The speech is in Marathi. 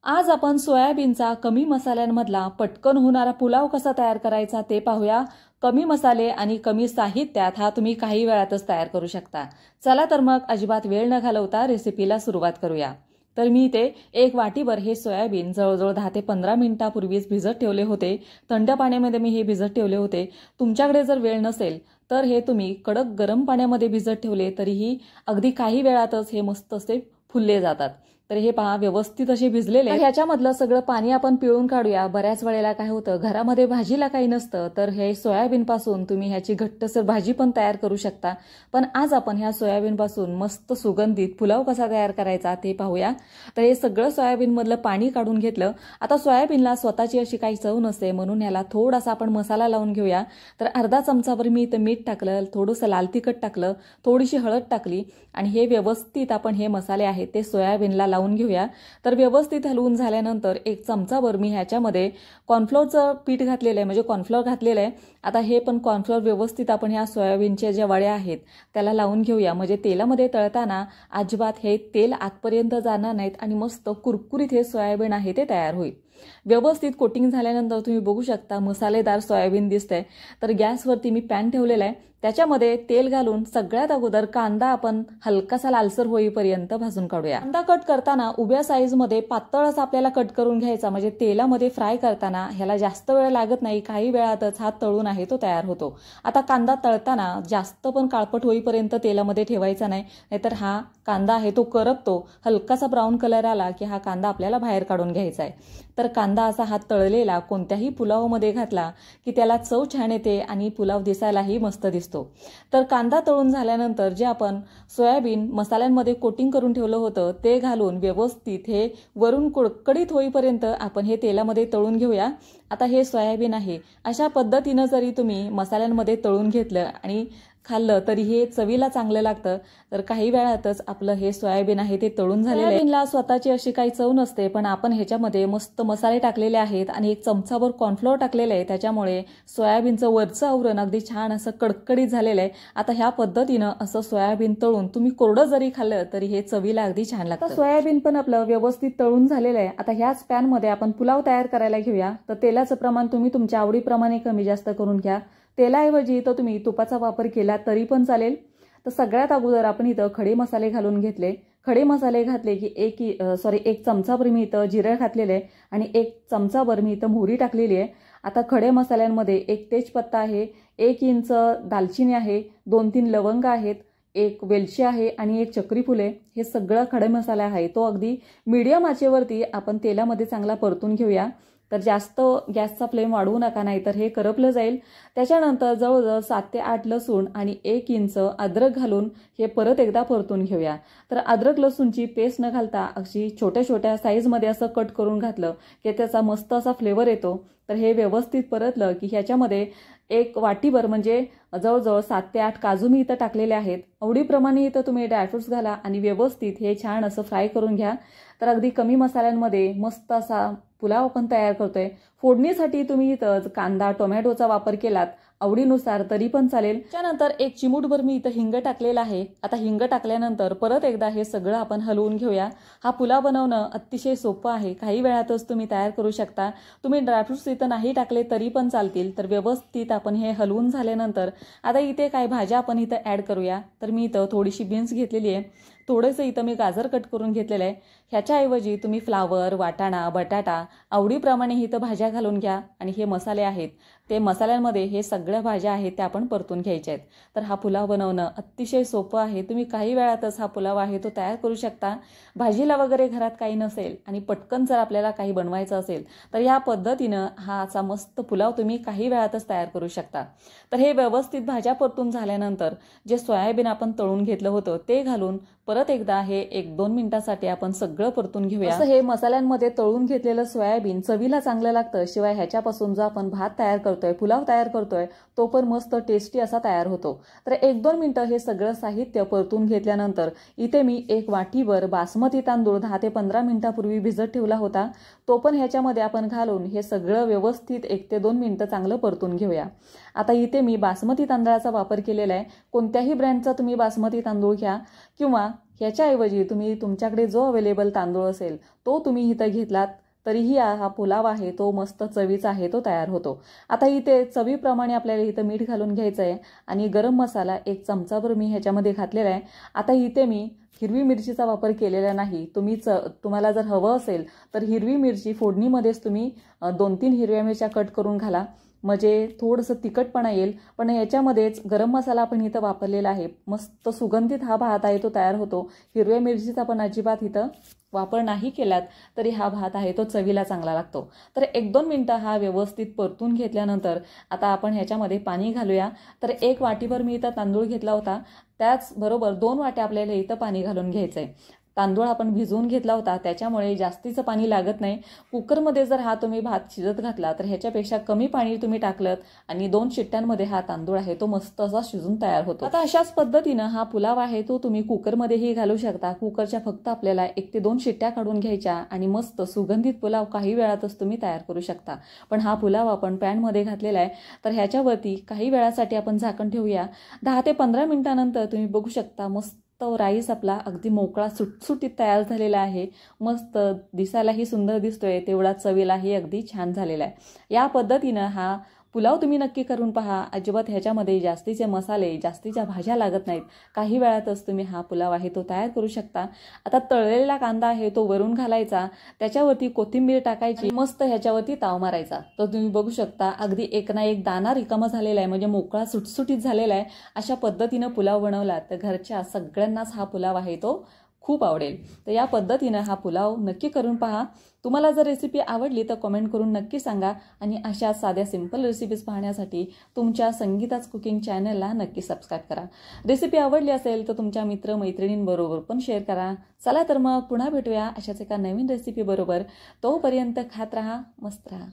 आज आपण सोयाबीनचा कमी मसाल्यांमधला पटकन होणारा पुलाव कसा तयार करायचा ते पाहूया। कमी मसाले आणि कमी साहित्यात हा तुम्ही काही वेळातच तयार करू शकता। चला तर मग अजिबात वेळ न घालवता रेसिपीला सुरुवात करूया। तर मी इथे एक वाटीभर हे सोयाबीन जवळजवळ 10 ते 15 मिनिटांपूर्वीच भिजत ठेवले होते। थंड पाण्यामध्ये मी हे भिजत ठेवले होते। तुमच्याकडे जर वेळ नसेल तर हे तुम्ही कडक गरम पाण्यामध्ये भिजत ठेवले तरीही अगदी काही वेळातच हे मस्त असे फुलले जातात। तर हे पहा व्यवस्थित असे भिजलेले। ह्याच्यामधलं सगळं पाणी आपण पिळून काढूया। बऱ्याच वेळेला काय होतं घरामध्ये भाजीला काही नसतं तर हे सोयाबीन पासून तुम्ही ह्याची घट्टसर भाजी पण तयार करू शकता। पण आज आपण ह्या सोयाबीन पासून मस्त सुगंधित पुलाव कसा तयार करायचा ते पाहूया। तर हे सगळं सोयाबीन मधलं पाणी काढून घेतलं। आता सोयाबीनला स्वतःची अशी काही चव नसते म्हणून ह्याला थोडासा आपण मसाला लावून घेऊया। तर अर्धा चमचाभर मी इथं मीठ टाकलं, थोडंसं लाल तिखट टाकलं, थोडीशी हळद टाकली आणि हे व्यवस्थित आपण हे मसाले आहेत ते सोयाबीनला लावून घेऊया। तर व्यवस्थित हलवून झाल्यानंतर एक चमचाभर मी ह्याच्यामध्ये कॉर्नफ्लोअरचं पीठ घातलेलं आहे, म्हणजे कॉर्नफ्लोअर घातलेलं आहे। आता हे पण कॉर्नफ्लोअर व्यवस्थित आपण ह्या सोयाबीनच्या ज्या वड्या आहेत त्याला लावून घेऊया, म्हणजे तेलामध्ये तळताना अजिबात हे तेल आतपर्यंत जाणार नाहीत आणि मस्त कुरकुरीत हे सोयाबीन आहे ते तयार होईल। व्यवस्थित कोटिंग झाल्यानंतर तुम्ही बघू शकता मसालेदार सोयाबीन दिसतंय। तर गॅसवरती मी पॅन ठेवलेला आहे, त्याच्यामध्ये तेल घालून सगळ्यात अगोदर कांदा आपण हलकासा लालसर होईपर्यंत भाजून काढूया। कांदा कट करताना उभ्या साईजमध्ये पातळच आपल्याला कट करून घ्यायचा, म्हणजे तेलामध्ये फ्राय करताना ह्याला जास्त वेळ लागत नाही, काही वेळातच हा तळून आहे तो तयार होतो। आता कांदा तळताना जास्त पण काळपट होईपर्यंत तेलामध्ये ठेवायचा नाही, नाहीतर हा कांदा आहे तो करपतो। हलकासा ब्राऊन कलर आला की हा कांदा आपल्याला बाहेर काढून घ्यायचा आहे। तर कांदा असा हा तळलेला कोणत्याही पुलावामध्ये घातला की त्याला चव छान येते आणि पुलाव दिसायलाही मस्त दिसतो। तर कांदा तळून झाल्यानंतर जे आपण सोयाबीन मसाल्यांमध्ये कोटिंग करून ठेवलं होतं ते घालून व्यवस्थित हे वरून कडकडीत होईपर्यंत आपण हे तेलामध्ये तळून घेऊया। आता हे सोयाबीन आहे अशा पद्धतीनं जरी तुम्ही मसाल्यांमध्ये तळून घेतलं आणि खाल्लं तरी हे चवीला चांगलं लागतं। तर काही वेळातच आपलं हे सोयाबीन आहे ते तळून झालेलं आहे। सोयाबीनला स्वतःची अशी काही चव नसते, पण आपण ह्याच्यामध्ये मस्त मसाले टाकलेले आहेत आणि एक चमचाभर कॉर्नफ्लोअर टाकलेलं आहे, त्याच्यामुळे सोयाबीनचं वरचं आवरण अगदी छान असं कडकडीत झालेलं आहे। आता ह्या पद्धतीनं असं सोयाबीन तळून तुम्ही कोरडं जरी खाल्लं तरी हे चवीला अगदी छान लागतं। सोयाबीन पण आपलं व्यवस्थित तळून झालेलं आहे। आता ह्याच पॅनमध्ये आपण पुलाव तयार करायला घेऊया। तर तेलाचं प्रमाण तुम्ही तुमच्या आवडीप्रमाणे कमी जास्त करून घ्या। तेलाऐवजी तर तुम्ही तुपाचा वापर केला तरी पण चालेल। तर सगळ्यात अगोदर आपण इथं खडे मसाले घालून घेतले। खडे मसाले घातले की एक चमचाभर मी इथं जिरे घातलेले आहे आणि एक चमचाभर मी इथं मोहरी टाकलेली आहे। आता खडे मसाल्यांमध्ये एक तेजपत्ता आहे, 1 इंच दालचिनी आहे, 2-3 लवंग आहेत, एक वेलची आहे आणि एक चक्री फुले। हे सगळं खडे मसाला आहे तो अगदी मीडियम आचेवरती आपण तेलामध्ये चांगला परतून घेऊया। तर जास्त गॅसचा फ्लेम वाढवू नका, नाहीतर हे करपलं जाईल। त्याच्यानंतर जवळजवळ 7 ते 8 लसूण आणि 1 इंच अद्रक घालून हे परत एकदा परतून घेऊया। तर अद्रक लसूणची पेस्ट न घालता अशी छोट्या छोट्या साईजमध्ये असं कट करून घातलं की त्याचा मस्त असा फ्लेवर येतो। तर हे व्यवस्थित परतलं की ह्याच्यामध्ये एक वाटीभर म्हणजे जवळजवळ 7 ते 8 काजू मी इथं टाकलेले आहेत। आवडीप्रमाणे इथं तुम्ही ड्रायफ्रुट्स घाला आणि व्यवस्थित हे छान असं फ्राय करून घ्या। तर अगदी कमी मसाल्यांमध्ये मस्त असा पुलाव आपण तयार करतोय। फोडणीसाठी तुम्ही इथं कांदा टोमॅटोचा वापर केलात आवडीनुसार तरी पण चालेल। त्यानंतर एक चिमूटभर मी इथं हिंग टाकलेला आहे। आता हिंग टाकल्यानंतर परत एकदा हे सगळं आपण हलवून घेऊया। हा पुलाव बनवणं अतिशय सोपं आहे, काही वेळातच तुम्ही तयार करू शकता। तुम्ही ड्रायफ्रुट्स इथं नाही टाकले तरी पण चालतील। तर व्यवस्थित आपण हे हलवून झाल्यानंतर आता इथे काय भाज्या आपण इथं ऍड करूया। तर मी इथं थोडीशी बीन्स घेतलेली आहे, थोडंसं इथं मी गाजर कट करून घेतलेलं आहे। ह्याच्याऐवजी तुम्ही फ्लावर, वाटाणा, बटाटा आवडीप्रमाणे इथं भाज्या घालून घ्या आणि हे मसाले आहेत ते मसाल्यांमध्ये हे सगळ्या भाज्या आहेत त्या आपण परतून घ्यायच्या आहेत। तर हा पुलाव बनवणं अतिशय सोपं आहे, तुम्ही काही वेळातच हा पुलाव आहे तो तयार करू शकता। भाजीला वगैरे घरात काही नसेल आणि पटकन जर आपल्याला काही बनवायचं असेल तर या पद्धतीनं हा असा मस्त पुलाव तुम्ही काही वेळातच तयार करू शकता। तर हे व्यवस्थित भाज्या परतून झाल्यानंतर जे सोयाबीन आपण तळून घेतलं होतं ते घालून परत एकदा हे 1-2 मिनिटांसाठी आपण सगळं परतून घेऊया। असं हे मसाल्यांमध्ये तळून घेतलेलं सोयाबीन चवीला चांगलं लागतं, शिवाय ह्याच्यापासून जो आपण भात तयार करतोय, पुलाव तयार करतोय तो पण मस्त टेस्टी असा तयार होतो। तर 1-2 मिनिटं हे सगळं साहित्य परतून घेतल्यानंतर इथे मी एक वाटीभर बासमती तांदूळ 10 ते 15 मिनिटांपूर्वी भिजत ठेवला होता, तो पण ह्याच्यामध्ये आपण घालून हे सगळं व्यवस्थित 1 ते 2 मिनिटं चांगलं परतून घेऊया। आता इथे मी बासमती तांदळाचा वापर केलेला आहे, कोणत्याही ब्रँडचा तुम्ही बासमती तांदूळ घ्या किंवा ह्याच्याऐवजी तुम्ही तुमच्याकडे जो अवेलेबल तांदूळ असेल तो तुम्ही इथं घेतलात तरीही हा पुलाव आहे तो मस्त चवीचा आहे तो तयार होतो। आता इथे चवीप्रमाणे आपल्याला इथं मीठ घालून घ्यायचं आहे आणि गरम मसाला 1 चमचाभर मी ह्याच्यामध्ये घातलेला आहे। आता इथे मी हिरवी मिरचीचा वापर केलेला नाही। तुम्हाला जर हवं असेल तर हिरवी मिरची फोडणीमध्येच तुम्ही 2-3 हिरव्या मिरच्या कट करून घाला, म्हणजे थोडंसं तिखटपणा येईल। पण याच्यामध्येच गरम मसाला आपण इथं वापरलेला आहे, मस्त सुगंधित हा भात आहे तो तयार होतो। हिरव्या मिरचीचा पण अजिबात इथं वापर नाही केलात तरी हा भात आहे तो चवीला चांगला लागतो। तर 1-2 मिनिटं हा व्यवस्थित परतून घेतल्यानंतर आता आपण ह्याच्यामध्ये पाणी घालूया। तर 1 वाटीभर मी इथं तांदूळ घेतला होता, त्याचबरोबर 2 वाट्या आपल्याला इथं पाणी घालून घ्यायचं आहे। तांदूळ आपण भिजवून घेतला होता त्याच्यामुळे जास्तीचं पाणी लागत नाही। कुकरमध्ये जर हा तुम्ही भात शिजत घातला तर ह्याच्यापेक्षा कमी पाणी तुम्ही टाकलं आणि 2 शिट्ट्यांमध्ये हा तांदूळ आहे तो मस्त असा शिजून तयार होतो। आता अशाच पद्धतीनं हा पुलाव आहे तो तुम्ही कुकरमध्येही घालू शकता। कुकरच्या फक्त आपल्याला 1 ते 2 शिट्ट्या काढून घ्यायच्या आणि मस्त सुगंधित पुलाव काही वेळातच तुम्ही तयार करू शकता। पण हा पुलाव आपण पॅनमध्ये घातलेला आहे तर ह्याच्यावरती काही वेळासाठी आपण झाकण ठेवूया। 10 ते 15 मिनिटांनंतर तुम्ही बघू शकता मस्त राईस आपला अगदी मोकळा सुटसुटीत तयार झालेला आहे। मस्त दिसायलाही सुंदर दिसतोय, तेवढा चवीलाही अगदी छान झालेला आहे। या पद्धतीनं हा पुलाव तुम्ही नक्की करून पहा। अजिबात ह्याच्यामध्ये जास्तीचे मसाले जास्तीच्या भाज्या लागत नाहीत। काही वेळातच तुम्ही हा पुलाव आहे तो तयार करू शकता। आता तळलेला कांदा आहे तो वरून घालायचा, त्याच्यावरती कोथिंबीर टाकायची, मस्त ह्याच्यावरती ताव मारायचा। तर तुम्ही बघू शकता अगदी एक ना एक दाणा रिकामा झालेला आहे, म्हणजे मोकळा सुटसुटीत झालेला आहे। अशा पद्धतीनं पुलाव बनवला तर घरच्या सगळ्यांनाच हा पुलाव आहे तो खूप आवडेल। तर या पद्धतीनं हा पुलाव नक्की करून पहा। तुम्हाला जर रेसिपी आवडली तर कमेंट करून नक्की सांगा आणि अशा साध्या सिंपल रेसिपीज पाहण्यासाठी तुमच्या संगीताच कुकिंग चॅनलला नक्की सबस्क्राईब करा। रेसिपी आवडली असेल तर तुमच्या मित्र-मैत्रिणींबरोबर पण शेअर करा। चला तर मग पुन्हा भेटूया अशाच एका नवीन रेसिपी बरोबर। तोपर्यंत खात राहा, मस्त राहा।